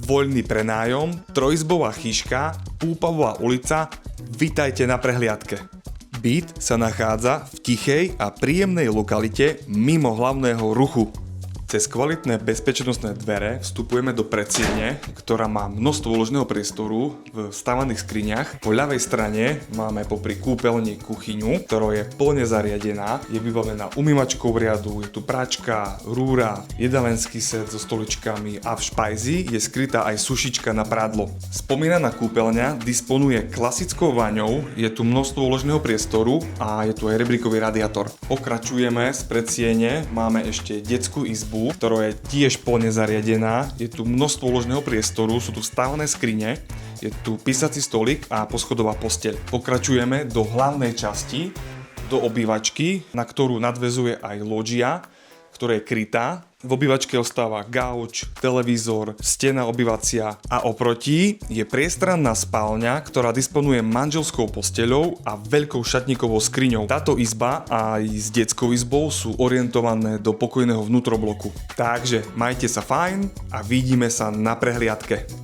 voľný prenájom, trojizbová chyška, Púpavová ulica, vitajte na prehliadke. Byt sa nachádza v tichej a príjemnej lokalite mimo hlavného ruchu. Cez kvalitné bezpečnostné dvere vstupujeme do predsiene, ktorá má množstvo úložného priestoru v stavaných skriniach. Po ľavej strane máme popri kúpeľni kuchyňu, ktorá je plne zariadená. Je vybavená umývačkou v riadu, je tu práčka, rúra, jedalenský set so stoličkami a v špajzi je skrytá aj sušička na prádlo. Spomínaná kúpeľňa disponuje klasickou vaňou, je tu množstvo úložného priestoru a je tu aj rebríkový radiátor. Pokračujeme z predsiene, máme ešte detskú izbu, ktorá je tiež plne zariadená. Je tu množstvo úložného priestoru, sú tu vstávané skrine, je tu písací stolík a poschodová posteľ. Pokračujeme do hlavnej časti, do obývačky, na ktorú nadväzuje aj lóžia, ktorá je krytá. V obývačke ostáva gauč, televízor, stena obývacia a oproti je priestranná spálňa, ktorá disponuje manželskou posteľou a veľkou šatníkovou skriňou. Táto izba aj s detskou izbou sú orientované do pokojného vnútrobloku. Takže majte sa fajn a vidíme sa na prehliadke.